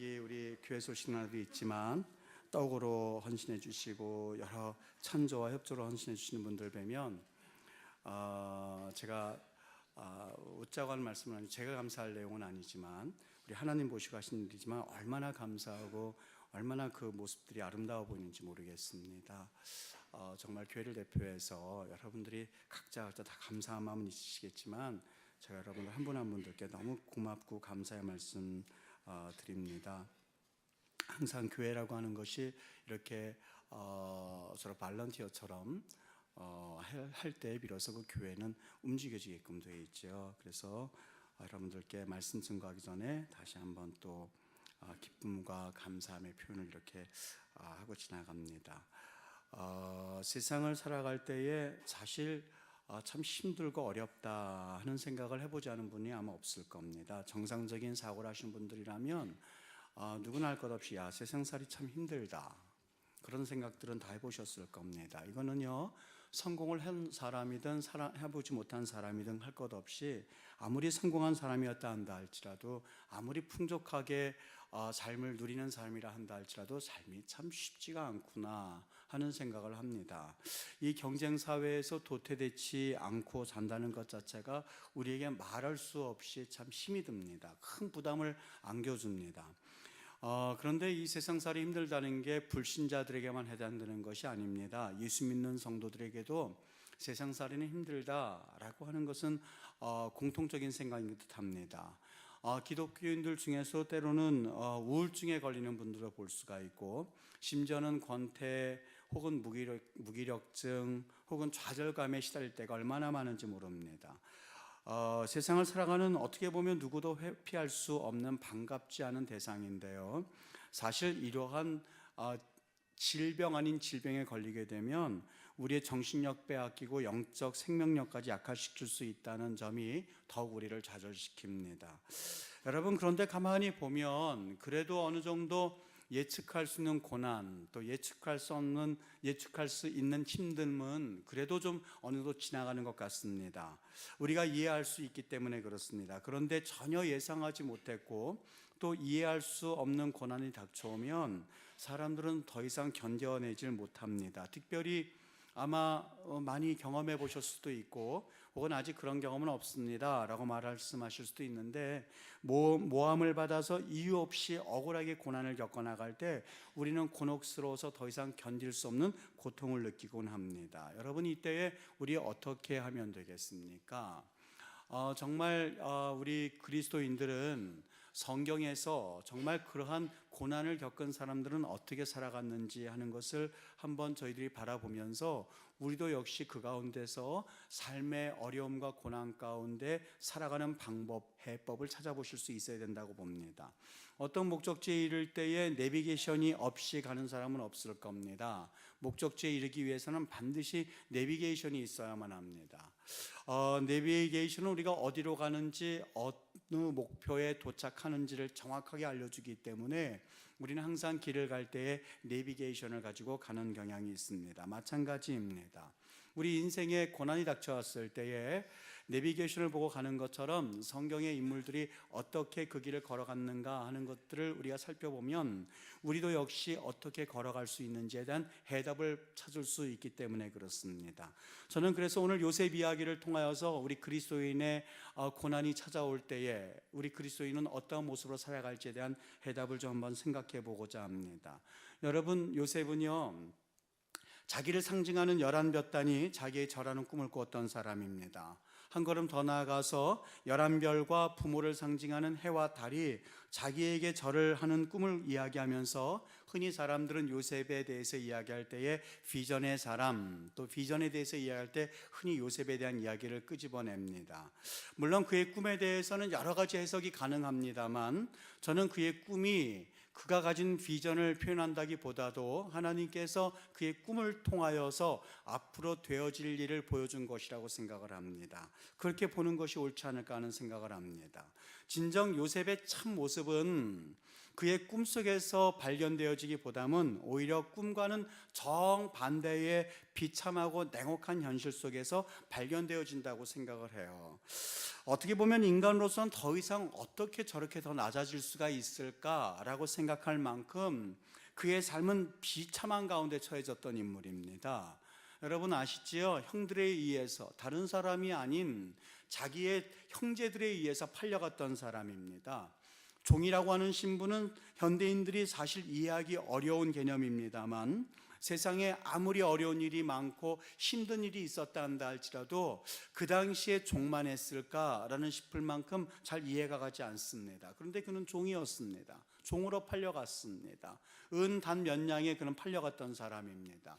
여기 우리 교회 소식나도 있지만 떡으로 헌신해 주시고 여러 찬조와 협조로 헌신해 주시는 분들 뵈면 제가 웃자고 하는 말씀은 아니고 제가 감사할 내용은 아니지만 우리 하나님 보시고 하신 일이지만 얼마나 감사하고 얼마나 그 모습들이 아름다워 보이는지 모르겠습니다. 정말 교회를 대표해서 여러분들이 각자 다 감사한 마음은 있으시겠지만 제가 여러분들 한 분 한 분들께 너무 고맙고 감사의 말씀 드립니다. 항상 교회라고 하는 것이 이렇게 저런 발런티어처럼 할 때 비로소 그 교회는 움직여지게끔 되어 있죠. 그래서 여러분들께 말씀 증거하기 전에 다시 한번 또 기쁨과 감사함의 표현을 이렇게 하고 지나갑니다. 세상을 살아갈 때에 사실 참 힘들고 어렵다 하는 생각을 해보지 않은 분이 아마 없을 겁니다. 정상적인 사고를 하신 분들이라면 누구나 할 것 없이 세상살이 참 힘들다 그런 생각들은 다 해보셨을 겁니다. 이거는요, 성공을 한 사람이든 해보지 못한 사람이든 할 것 없이 아무리 성공한 사람이었다 한다 할지라도 아무리 풍족하게 삶을 누리는 삶이라 한다 할지라도 삶이 참 쉽지가 않구나 하는 생각을 합니다. 이 경쟁사회에서 도태되지 않고 산다는 것 자체가 우리에게 말할 수 없이 참 힘이 듭니다. 큰 부담을 안겨줍니다. 그런데 이 세상살이 힘들다는 게 불신자들에게만 해당되는 것이 아닙니다. 예수 믿는 성도들에게도 세상살이는 힘들다라고 하는 것은 공통적인 생각인 듯 합니다. 기독교인들 중에서 때로는 우울증에 걸리는 분들을 볼 수가 있고 심지어는 권태 혹은 무기력증 혹은 좌절감에 시달릴 때가 얼마나 많은지 모릅니다. 세상을 살아가는 어떻게 보면 누구도 회피할 수 없는 반갑지 않은 대상인데요, 사실 이러한 질병 아닌 질병에 걸리게 되면 우리의 정신력 빼앗기고 영적 생명력까지 약화시킬 수 있다는 점이 더욱 우리를 좌절시킵니다. 여러분, 그런데 가만히 보면 그래도 어느 정도 예측할 수 있는 고난, 또 예측할 수 있는 힘듦은 그래도 좀 어느 정도 지나가는 것 같습니다. 우리가 이해할 수 있기 때문에 그렇습니다. 그런데 전혀 예상하지 못했고 또 이해할 수 없는 고난이 닥쳐오면 사람들은 더 이상 견뎌내질 못합니다. 특별히 아마 많이 경험해 보셨을 수도 있고 혹은 아직 그런 경험은 없습니다 라고 말씀하실 수도 있는데, 모함을 받아서 이유 없이 억울하게 고난을 겪어나갈 때 우리는 곤혹스러워서 더 이상 견딜 수 없는 고통을 느끼곤 합니다. 여러분, 이때에 우리 어떻게 하면 되겠습니까? 정말 우리 그리스도인들은 성경에서 정말 그러한 고난을 겪은 사람들은 어떻게 살아갔는지 하는 것을 한번 저희들이 바라보면서 우리도 역시 그 가운데서 삶의 어려움과 고난 가운데 살아가는 방법, 해법을 찾아보실 수 있어야 된다고 봅니다. 어떤 목적지에 이를 때에 내비게이션이 없이 가는 사람은 없을 겁니다. 목적지에 이르기 위해서는 반드시 내비게이션이 있어야만 합니다. 내비게이션은 우리가 어디로 가는지 어느 목표에 도착하는지를 정확하게 알려주기 때문에 우리는 항상 길을 갈 때에 내비게이션을 가지고 가는 경향이 있습니다. 마찬가지입니다. 우리 인생에 고난이 닥쳐왔을 때에 내비게이션을 보고 가는 것처럼 성경의 인물들이 어떻게 그 길을 걸어갔는가 하는 것들을 우리가 살펴보면 우리도 역시 어떻게 걸어갈 수 있는지에 대한 해답을 찾을 수 있기 때문에 그렇습니다. 저는 그래서 오늘 요셉 이야기를 통하여서 우리 그리스도인의 고난이 찾아올 때에 우리 그리스도인은 어떤 모습으로 살아갈지에 대한 해답을 좀 한번 생각해 보고자 합니다. 여러분, 요셉은요, 자기를 상징하는 11볕단이 자기의 절하는 꿈을 꾸었던 사람입니다. 한 걸음 더 나아가서 11별과 부모를 상징하는 해와 달이 자기에게 절을 하는 꿈을 이야기하면서 흔히 사람들은 요셉에 대해서 이야기할 때에 비전의 사람, 또 비전에 대해서 이야기할 때 흔히 요셉에 대한 이야기를 끄집어냅니다. 물론 그의 꿈에 대해서는 여러 가지 해석이 가능합니다만 저는 그의 꿈이 그가 가진 비전을 표현한다기보다도 하나님께서 그의 꿈을 통하여서 앞으로 되어질 일을 보여준 것이라고 생각을 합니다. 그렇게 보는 것이 옳지 않을까 하는 생각을 합니다. 진정 요셉의 참 모습은 그의 꿈속에서 발견되어지기보다는 오히려 꿈과는 정반대의 비참하고 냉혹한 현실 속에서 발견되어진다고 생각을 해요. 어떻게 보면 인간으로서는 더 이상 어떻게 저렇게 더 낮아질 수가 있을까라고 생각할 만큼 그의 삶은 비참한 가운데 처해졌던 인물입니다. 여러분 아시지요? 형들에 의해서, 다른 사람이 아닌 자기의 형제들에 의해서 팔려갔던 사람입니다. 종이라고 하는 신분은 현대인들이 사실 이해하기 어려운 개념입니다만, 세상에 아무리 어려운 일이 많고 힘든 일이 있었다 한다 할지라도 그 당시에 종만 했을까라는 싶을 만큼 잘 이해가 가지 않습니다. 그런데 그는 종이었습니다. 종으로 팔려갔습니다. 은 단 몇 냥에 그는 팔려갔던 사람입니다.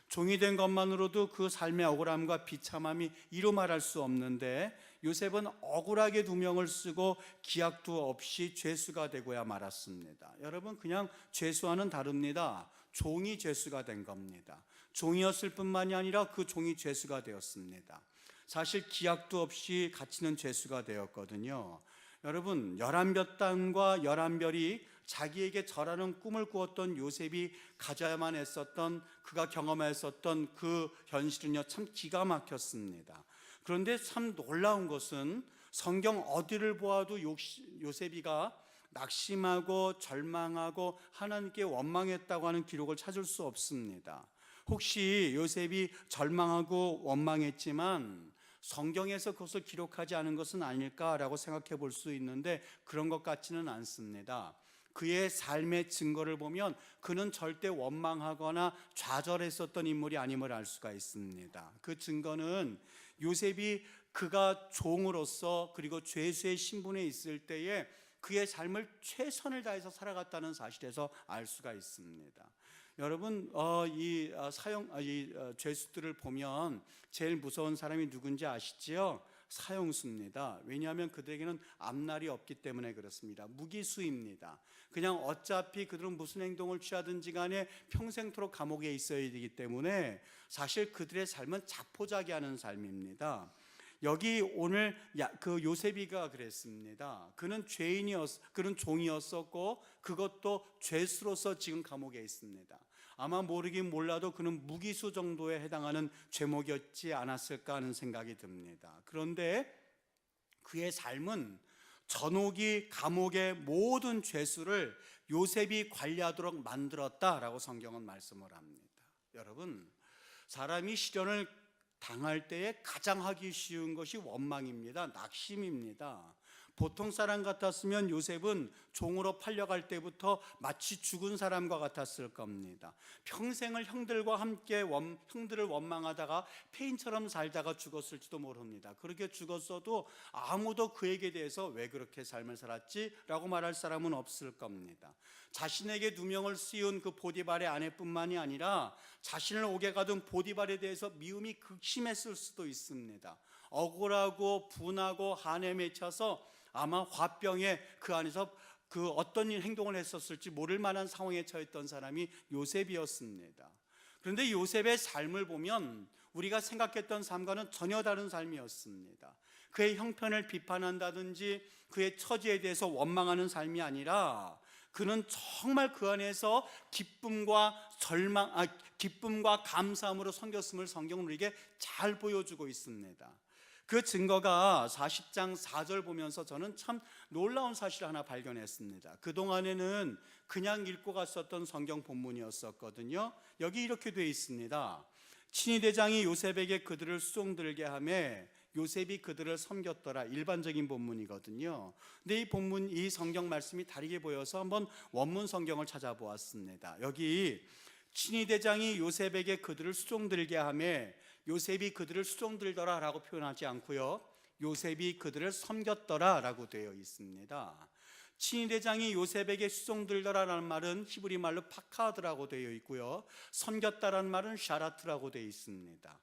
종이 된 것만으로도 그 삶의 억울함과 비참함이 이루 말할 수 없는데, 요셉은 억울하게 두 명을 쓰고 기약도 없이 죄수가 되고야 말았습니다. 여러분, 그냥 죄수와는 다릅니다. 종이 죄수가 된 겁니다. 종이었을 뿐만이 아니라 그 종이 죄수가 되었습니다. 사실 기약도 없이 갇히는 죄수가 되었거든요. 여러분, 11단과 11별이 자기에게 절하는 꿈을 꾸었던 요셉이 가져야만 했었던, 그가 경험했었던 그 현실은요, 참 기가 막혔습니다. 그런데 참 놀라운 것은 성경 어디를 보아도 요셉이가 낙심하고 절망하고 하나님께 원망했다고 하는 기록을 찾을 수 없습니다. 혹시 요셉이 절망하고 원망했지만 성경에서 그것을 기록하지 않은 것은 아닐까라고 생각해 볼 수 있는데, 그런 것 같지는 않습니다. 그의 삶의 증거를 보면 그는 절대 원망하거나 좌절했었던 인물이 아님을 알 수가 있습니다. 그 증거는 요셉이 그가 종으로서 그리고 죄수의 신분에 있을 때에 그의 삶을 최선을 다해서 살아갔다는 사실에서 알 수가 있습니다. 여러분, 이 죄수들을 보면 제일 무서운 사람이 누군지 아시지요? 사형수입니다. 왜냐하면 그들에게는 앞날이 없기 때문에 그렇습니다. 무기수입니다. 그냥 어차피 그들은 무슨 행동을 취하든지 간에 평생토록 감옥에 있어야 되기 때문에 사실 그들의 삶은 자포자기하는 삶입니다. 여기 오늘 그 요셉이가 그랬습니다. 그는 그는 종이었었고 그것도 죄수로서 지금 감옥에 있습니다. 아마 모르긴 몰라도 그는 무기수 정도에 해당하는 죄목이었지 않았을까 하는 생각이 듭니다. 그런데 그의 삶은 전옥이 감옥의 모든 죄수를 요셉이 관리하도록 만들었다라고 성경은 말씀을 합니다. 여러분, 사람이 시련을 당할 때에 가장 하기 쉬운 것이 원망입니다. 낙심입니다. 보통 사람 같았으면 요셉은 종으로 팔려갈 때부터 마치 죽은 사람과 같았을 겁니다. 평생을 형들과 함께 형들을 원망하다가 폐인처럼 살다가 죽었을지도 모릅니다. 그렇게 죽었어도 아무도 그에게 대해서 왜 그렇게 삶을 살았지? 라고 말할 사람은 없을 겁니다. 자신에게 누명을 씌운 그 보디발의 아내뿐만이 아니라 자신을 옥에 가둔 보디발에 대해서 미움이 극심했을 수도 있습니다. 억울하고 분하고 한에 맺혀서 아마 화병에 그 안에서 그 어떤 행동을 했었을지 모를 만한 상황에 처했던 사람이 요셉이었습니다. 그런데 요셉의 삶을 보면 우리가 생각했던 삶과는 전혀 다른 삶이었습니다. 그의 형편을 비판한다든지 그의 처지에 대해서 원망하는 삶이 아니라 그는 정말 그 안에서 기쁨과 감사함으로 섬겼음을 성경은 우리에게 잘 보여주고 있습니다. 그 증거가 40장 4절 보면서 저는 참 놀라운 사실 하나 발견했습니다. 그동안에는 그냥 읽고 갔었던 성경 본문이었었거든요. 여기 이렇게 되어 있습니다. 친위 대장이 요셉에게 그들을 수종들게 하매 요셉이 그들을 섬겼더라. 일반적인 본문이거든요. 근데 이 성경 말씀이 다르게 보여서 한번 원문 성경을 찾아보았습니다. 여기 친위 대장이 요셉에게 그들을 수종들게 하매 요셉이 그들을 수종들더라 라고 표현하지 않고요, 요셉이 그들을 섬겼더라 라고 되어 있습니다. 친위 대장이 요셉에게 수종들더라라는 말은 히브리 말로 파카드라고 되어 있고요, 섬겼다라는 말은 샤라트라고 되어 있습니다.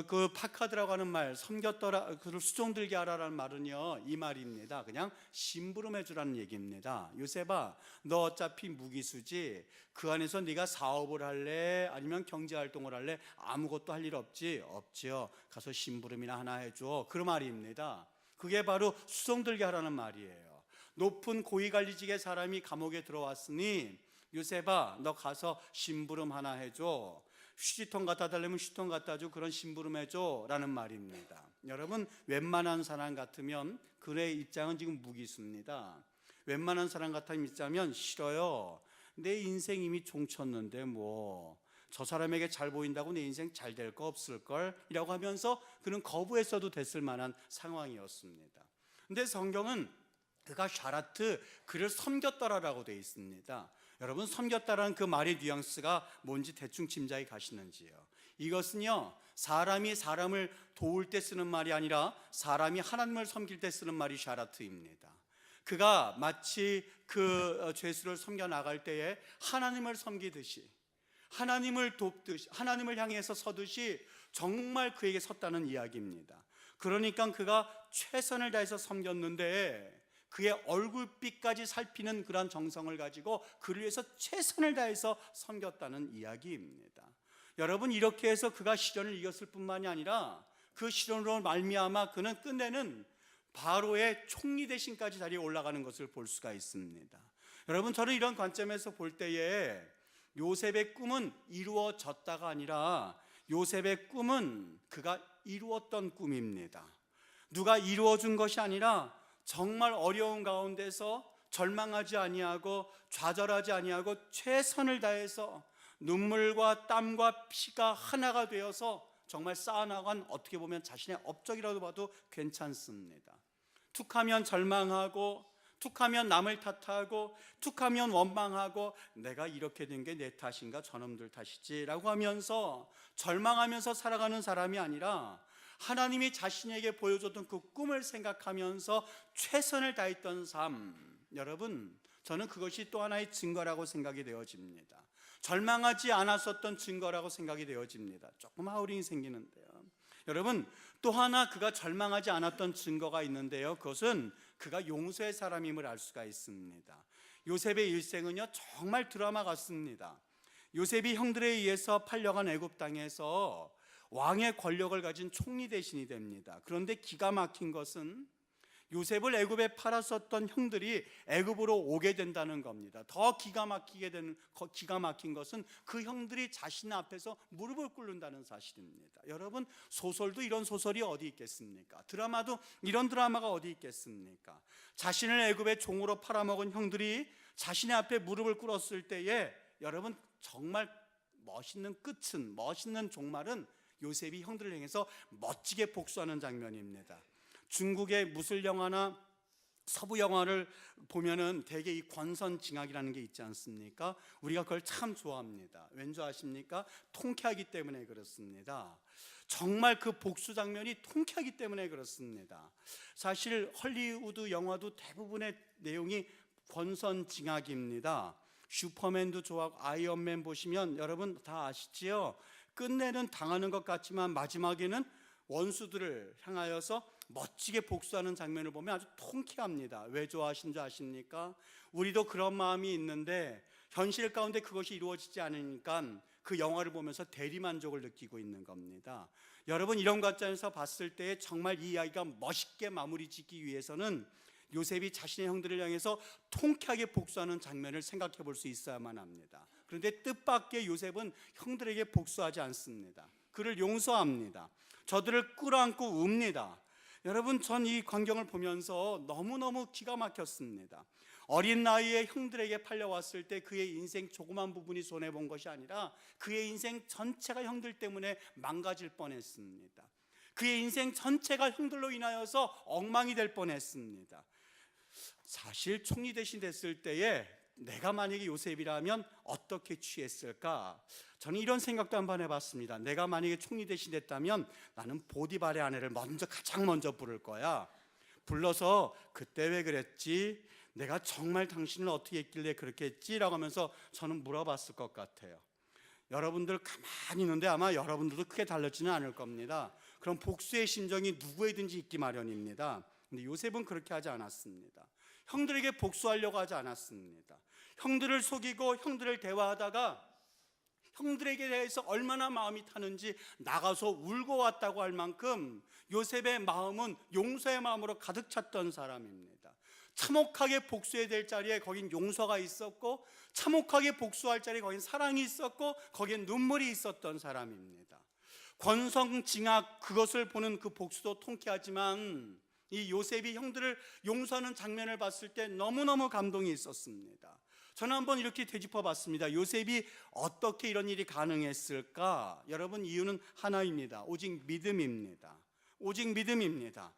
그 파카드라고 하는 말, 섬겼더라, 그를 수종들게 하라라는 말은요, 이 말입니다. 그냥 심부름해 주라는 얘기입니다. 요셉아, 너 어차피 무기수지, 그 안에서 네가 사업을 할래 아니면 경제활동을 할래? 아무것도 할 일 없지요. 가서 심부름이나 하나 해줘. 그 말입니다. 그게 바로 수종들게 하라는 말이에요. 높은 고위관리직의 사람이 감옥에 들어왔으니 요셉아 너 가서 심부름 하나 해줘. 휴지통 갖다 달라면 휴지통 갖다 줘. 그런 심부름 해줘 라는 말입니다. 여러분 웬만한 사람 같으면 그의 입장은 지금 무기수입니다. 웬만한 사람 같으면 입장은 싫어요. 내 인생 이미 종쳤는데 뭐 저 사람에게 잘 보인다고 내 인생 잘 될 거 없을걸 이라고 하면서 그는 거부했어도 됐을 만한 상황이었습니다. 근데 성경은 그가 샤라트 그를 섬겼더라라고 되어 있습니다. 여러분 섬겼다라는 그 말의 뉘앙스가 뭔지 대충 짐작이 가시는지요? 이것은요 사람이 사람을 도울 때 쓰는 말이 아니라 사람이 하나님을 섬길 때 쓰는 말이 샤라트입니다. 그가 마치 그 죄수를 섬겨 나갈 때에 하나님을 섬기듯이 하나님을 돕듯이 하나님을 향해서 서듯이 정말 그에게 섰다는 이야기입니다. 그러니까 그가 최선을 다해서 섬겼는데 그의 얼굴빛까지 살피는 그런 정성을 가지고 그를 위해서 최선을 다해서 섬겼다는 이야기입니다. 여러분 이렇게 해서 그가 시련을 이겼을 뿐만이 아니라 그 시련으로 말미암아 그는 끝내는 바로의 총리 대신까지 자리에 올라가는 것을 볼 수가 있습니다. 여러분 저는 이런 관점에서 볼 때에 요셉의 꿈은 이루어졌다가 아니라 요셉의 꿈은 그가 이루었던 꿈입니다. 누가 이루어준 것이 아니라 정말 어려운 가운데서 절망하지 아니하고 좌절하지 아니하고 최선을 다해서 눈물과 땀과 피가 하나가 되어서 정말 쌓아나간 어떻게 보면 자신의 업적이라도 봐도 괜찮습니다. 툭하면 절망하고 툭하면 남을 탓하고 툭하면 원망하고 내가 이렇게 된 게 내 탓인가 저놈들 탓이지 라고 하면서 절망하면서 살아가는 사람이 아니라 하나님이 자신에게 보여줬던 그 꿈을 생각하면서 최선을 다했던 삶, 여러분 저는 그것이 또 하나의 증거라고 생각이 되어집니다. 절망하지 않았었던 증거라고 생각이 되어집니다. 조금 하울링이 생기는데요. 여러분 또 하나 그가 절망하지 않았던 증거가 있는데요. 그것은 그가 용서의 사람임을 알 수가 있습니다. 요셉의 일생은요 정말 드라마 같습니다. 요셉이 형들에 의해서 팔려간 애굽 땅에서 왕의 권력을 가진 총리 대신이 됩니다. 그런데 기가 막힌 것은 요셉을 애굽에 팔았었던 형들이 애굽으로 오게 된다는 겁니다. 더 기가 막힌 것은 그 형들이 자신 앞에서 무릎을 꿇는다는 사실입니다. 여러분 소설도 이런 소설이 어디 있겠습니까? 드라마도 이런 드라마가 어디 있겠습니까? 자신을 애굽의 종으로 팔아먹은 형들이 자신의 앞에 무릎을 꿇었을 때에 여러분 정말 멋있는 종말은 요셉이 형들을 향해서 멋지게 복수하는 장면입니다. 중국의 무술 영화나 서부 영화를 보면은 대개 이 권선징악이라는 게 있지 않습니까? 우리가 그걸 참 좋아합니다. 왠지 아십니까? 통쾌하기 때문에 그렇습니다. 정말 그 복수 장면이 통쾌하기 때문에 그렇습니다. 사실 헐리우드 영화도 대부분의 내용이 권선징악입니다. 슈퍼맨도 좋아하고 아이언맨 보시면 여러분 다 아시지요? 끝내는 당하는 것 같지만 마지막에는 원수들을 향하여서 멋지게 복수하는 장면을 보면 아주 통쾌합니다. 왜 좋아하신 줄 아십니까? 우리도 그런 마음이 있는데 현실 가운데 그것이 이루어지지 않으니까 그 영화를 보면서 대리만족을 느끼고 있는 겁니다. 여러분 이런 관점에서 봤을 때 정말 이 이야기가 멋있게 마무리 짓기 위해서는 요셉이 자신의 형들을 향해서 통쾌하게 복수하는 장면을 생각해 볼 수 있어야만 합니다. 그런데 뜻밖의 요셉은 형들에게 복수하지 않습니다. 그를 용서합니다. 저들을 끌어안고 웁니다. 여러분 전 이 광경을 보면서 너무너무 기가 막혔습니다. 어린 나이에 형들에게 팔려왔을 때 그의 인생 조그만 부분이 손해본 것이 아니라 그의 인생 전체가 형들 때문에 망가질 뻔했습니다. 그의 인생 전체가 형들로 인하여서 엉망이 될 뻔했습니다. 사실 총리 대신 됐을 때에 내가 만약에 요셉이라면 어떻게 취했을까? 저는 이런 생각도 한번 해봤습니다. 내가 만약에 총리 대신 됐다면 나는 보디발의 아내를 가장 먼저 부를 거야. 불러서 그때 왜 그랬지? 내가 정말 당신을 어떻게 했길래 그렇게 했지? 라고 하면서 저는 물어봤을 것 같아요. 여러분들 가만히 있는데 아마 여러분들도 크게 달라지는 않을 겁니다. 그럼 복수의 심정이 누구에든지 있기 마련입니다. 근데 요셉은 그렇게 하지 않았습니다. 형들에게 복수하려고 하지 않았습니다. 형들을 속이고 형들을 대화하다가 형들에게 대해서 얼마나 마음이 타는지 나가서 울고 왔다고 할 만큼 요셉의 마음은 용서의 마음으로 가득 찼던 사람입니다. 참혹하게 복수해야 될 자리에 거긴 용서가 있었고, 참혹하게 복수할 자리에 거긴 사랑이 있었고, 거긴 눈물이 있었던 사람입니다. 권성징악, 그것을 보는 그 복수도 통쾌하지만 이 요셉이 형들을 용서하는 장면을 봤을 때 너무너무 감동이 있었습니다. 저는 한번 이렇게 되짚어 봤습니다. 요셉이 어떻게 이런 일이 가능했을까? 여러분, 이유는 하나입니다. 오직 믿음입니다. 오직 믿음입니다.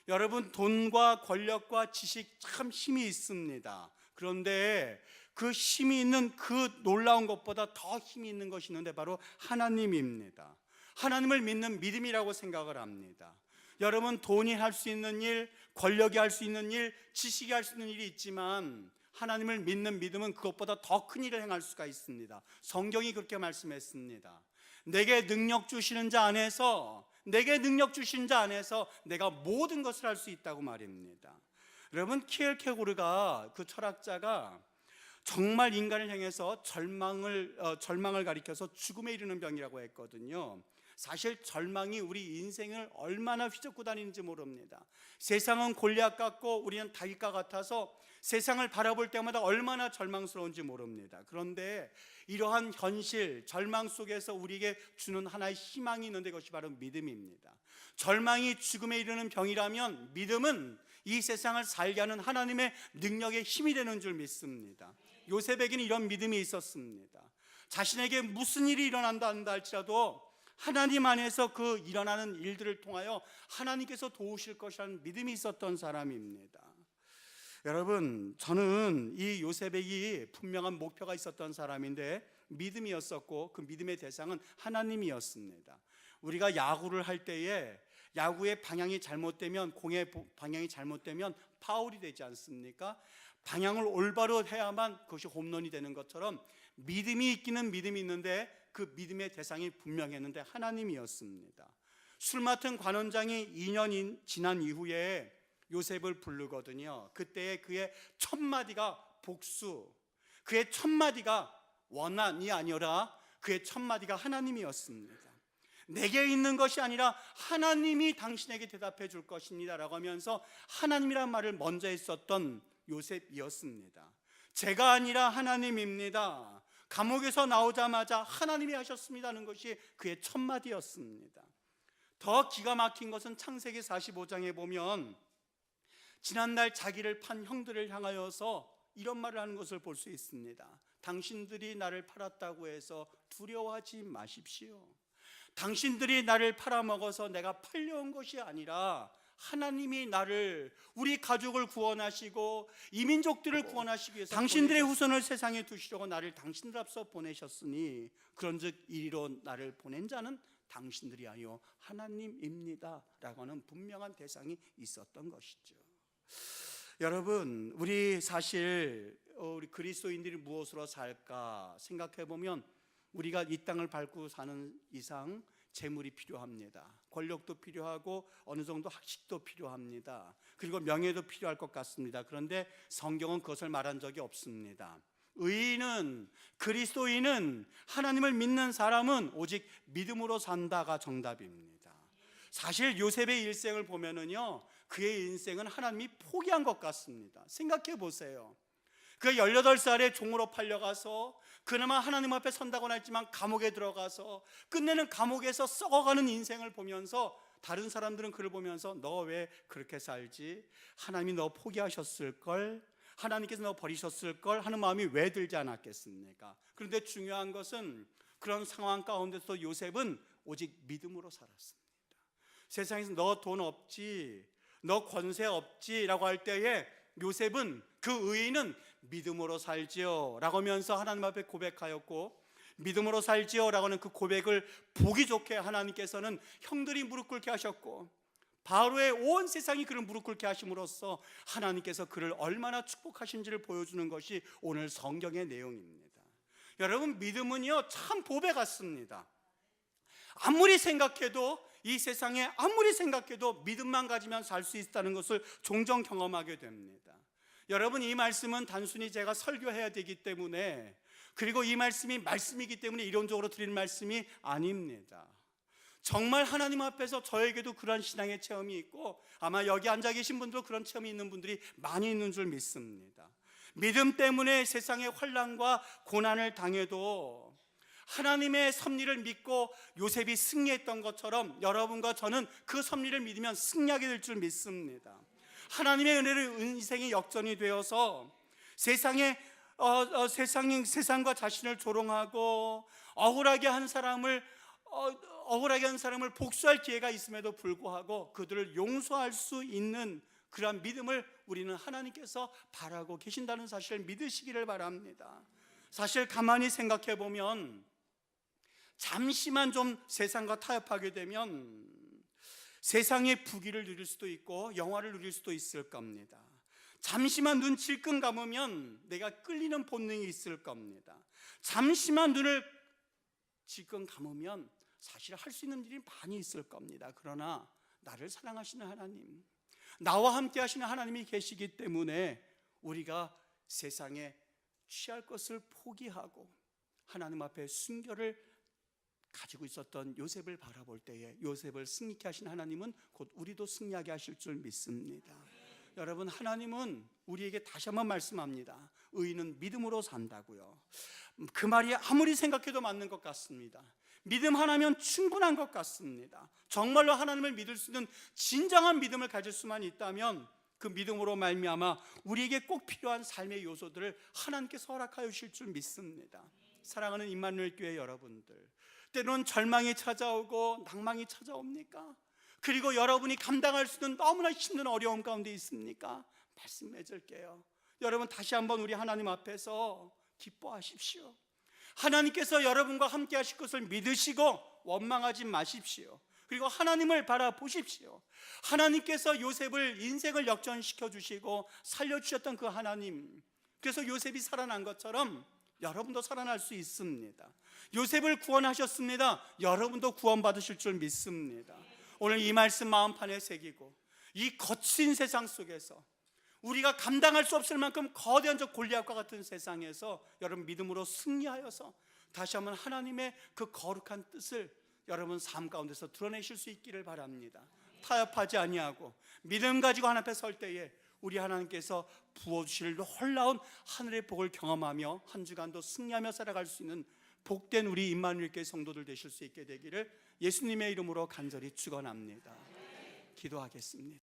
여러분, 돈과 권력과 지식 참 힘이 있습니다. 그런데 그 힘이 있는 그 놀라운 것보다 더 힘이 있는 것이 있는데 바로 하나님입니다. 하나님을 믿는 믿음이라고 생각을 합니다. 여러분, 돈이 할 수 있는 일, 권력이 할 수 있는 일, 지식이 할 수 있는 일이 있지만 하나님을 믿는 믿음은 그것보다 더 큰 일을 행할 수가 있습니다. 성경이 그렇게 말씀했습니다. 내게 능력 주시는 자 안에서, 내게 능력 주시는 자 안에서 내가 모든 것을 할 수 있다고 말입니다. 여러분, 키엘케고르가, 그 철학자가 정말 인간을 향해서 절망을 가리켜서 죽음에 이르는 병이라고 했거든요. 사실 절망이 우리 인생을 얼마나 휘젓고 다니는지 모릅니다. 세상은 골리앗 같고 우리는 다윗과 같아서 세상을 바라볼 때마다 얼마나 절망스러운지 모릅니다. 그런데 이러한 현실, 절망 속에서 우리에게 주는 하나의 희망이 있는데 그것이 바로 믿음입니다. 절망이 죽음에 이르는 병이라면 믿음은 이 세상을 살게 하는 하나님의 능력의 힘이 되는 줄 믿습니다. 요셉에게는 이런 믿음이 있었습니다. 자신에게 무슨 일이 일어난다 한다 할지라도 하나님 안에서 그 일어나는 일들을 통하여 하나님께서 도우실 것이라는 믿음이 있었던 사람입니다. 여러분, 저는 이 요셉에게 분명한 목표가 있었던 사람인데 믿음이었었고 그 믿음의 대상은 하나님이었습니다. 우리가 야구를 할 때에 야구의 방향이 잘못되면, 공의 방향이 잘못되면 파울이 되지 않습니까? 방향을 올바로 해야만 그것이 홈런이 되는 것처럼 믿음이 있기는 믿음이 있는데 그 믿음의 대상이 분명했는데 하나님이었습니다. 술 맡은 관원장이 2년 지난 이후에 요셉을 부르거든요. 그때 그의 첫 마디가 복수, 그의 첫 마디가 원한이 아니라 그의 첫 마디가 하나님이었습니다. 내게 있는 것이 아니라 하나님이 당신에게 대답해 줄 것입니다 라고 하면서 하나님이란 말을 먼저 했었던 요셉이었습니다. 제가 아니라 하나님입니다. 감옥에서 나오자마자 하나님이 하셨습니다는 것이 그의 첫 마디였습니다. 더 기가 막힌 것은 창세기 45장에 보면 지난날 자기를 판 형들을 향하여서 이런 말을 하는 것을 볼 수 있습니다. 당신들이 나를 팔았다고 해서 두려워하지 마십시오. 당신들이 나를 팔아먹어서 내가 팔려온 것이 아니라 하나님이 나를, 우리 가족을 구원하시고 이민족들을 구원하시기 위해서 당신들의 후손을 세상에 두시려고 나를 당신들 앞서 보내셨으니 그런즉 이리로 나를 보낸 자는 당신들이 아니요 하나님입니다 라고 하는 분명한 대상이 있었던 것이죠. 여러분, 우리 사실 우리 그리스도인들이 무엇으로 살까 생각해 보면 우리가 이 땅을 밟고 사는 이상 재물이 필요합니다. 권력도 필요하고 어느 정도 학식도 필요합니다. 그리고 명예도 필요할 것 같습니다. 그런데 성경은 그것을 말한 적이 없습니다. 의인은, 그리스도인은, 하나님을 믿는 사람은 오직 믿음으로 산다가 정답입니다. 사실 요셉의 일생을 보면은요, 그의 인생은 하나님이 포기한 것 같습니다. 생각해 보세요. 그가 18살에 종으로 팔려가서 그나마 하나님 앞에 선다고는 했지만 감옥에 들어가서 끝내는 감옥에서 썩어가는 인생을 보면서 다른 사람들은 그를 보면서 너 왜 그렇게 살지? 하나님이 너 포기하셨을걸? 하나님께서 너 버리셨을걸? 하는 마음이 왜 들지 않았겠습니까? 그런데 중요한 것은 그런 상황 가운데서 요셉은 오직 믿음으로 살았습니다. 세상에서 너 돈 없지, 너 권세 없지 라고 할 때에 요셉은, 그 의인은 믿음으로 살지요 라고 하면서 하나님 앞에 고백하였고, 믿음으로 살지요 라고 하는 그 고백을 보기 좋게 하나님께서는 형들이 무릎 꿇게 하셨고 바로의 온 세상이 그를 무릎 꿇게 하심으로써 하나님께서 그를 얼마나 축복하신지를 보여주는 것이 오늘 성경의 내용입니다. 여러분, 믿음은요 참 보배 같습니다. 아무리 생각해도, 이 세상에 아무리 생각해도 믿음만 가지면 살 수 있다는 것을 종종 경험하게 됩니다. 여러분, 이 말씀은 단순히 제가 설교해야 되기 때문에, 그리고 이 말씀이 말씀이기 때문에 이론적으로 드리는 말씀이 아닙니다. 정말 하나님 앞에서 저에게도 그런 신앙의 체험이 있고 아마 여기 앉아 계신 분들도 그런 체험이 있는 분들이 많이 있는 줄 믿습니다. 믿음 때문에 세상의 환난과 고난을 당해도 하나님의 섭리를 믿고 요셉이 승리했던 것처럼 여러분과 저는 그 섭리를 믿으면 승리하게 될 줄 믿습니다. 하나님의 은혜로 인생의 역전이 되어서 세상과 자신을 조롱하고 억울하게 한 사람을 복수할 기회가 있음에도 불구하고 그들을 용서할 수 있는 그러한 믿음을 우리는 하나님께서 바라고 계신다는 사실을 믿으시기를 바랍니다. 사실 가만히 생각해 보면 잠시만 좀 세상과 타협하게 되면 세상의 부귀를 누릴 수도 있고 영화를 누릴 수도 있을 겁니다. 잠시만 눈 질끈 감으면 내가 끌리는 본능이 있을 겁니다. 잠시만 눈을 질끈 감으면 사실 할 수 있는 일이 많이 있을 겁니다. 그러나 나를 사랑하시는 하나님, 나와 함께 하시는 하나님이 계시기 때문에 우리가 세상에 취할 것을 포기하고 하나님 앞에 순결을 가지고 있었던 요셉을 바라볼 때에 요셉을 승리케 하신 하나님은 곧 우리도 승리하게 하실 줄 믿습니다. 여러분, 하나님은 우리에게 다시 한번 말씀합니다. 의인은 믿음으로 산다고요. 그 말이 아무리 생각해도 맞는 것 같습니다. 믿음 하나면 충분한 것 같습니다. 정말로 하나님을 믿을 수 있는 진정한 믿음을 가질 수만 있다면 그 믿음으로 말미암아 우리에게 꼭 필요한 삶의 요소들을 하나님께서 허락하여 주실 줄 믿습니다. 사랑하는 임마누엘 교회 여러분들, 때로는 절망이 찾아오고 낭망이 찾아옵니까? 그리고 여러분이 감당할 수 있는 너무나 힘든 어려움 가운데 있습니까? 말씀 맺을게요. 여러분, 다시 한번 우리 하나님 앞에서 기뻐하십시오. 하나님께서 여러분과 함께 하실 것을 믿으시고 원망하지 마십시오. 그리고 하나님을 바라보십시오. 하나님께서 요셉을 인생을 역전시켜 주시고 살려주셨던 그 하나님, 그래서 요셉이 살아난 것처럼 여러분도 살아날 수 있습니다. 요셉을 구원하셨습니다. 여러분도 구원받으실 줄 믿습니다. 오늘 이 말씀 마음판에 새기고 이 거친 세상 속에서 우리가 감당할 수 없을 만큼 거대한 저 골리앗과 같은 세상에서 여러분 믿음으로 승리하여서 다시 한번 하나님의 그 거룩한 뜻을 여러분 삶 가운데서 드러내실 수 있기를 바랍니다. 타협하지 아니하고 믿음 가지고 하나님 앞에 설 때에 우리 하나님께서 부어주실 놀라운 하늘의 복을 경험하며 한 주간도 승리하며 살아갈 수 있는 복된 우리 임마누엘 교회 성도들 되실 수 있게 되기를 예수님의 이름으로 간절히 축원합니다. 기도하겠습니다.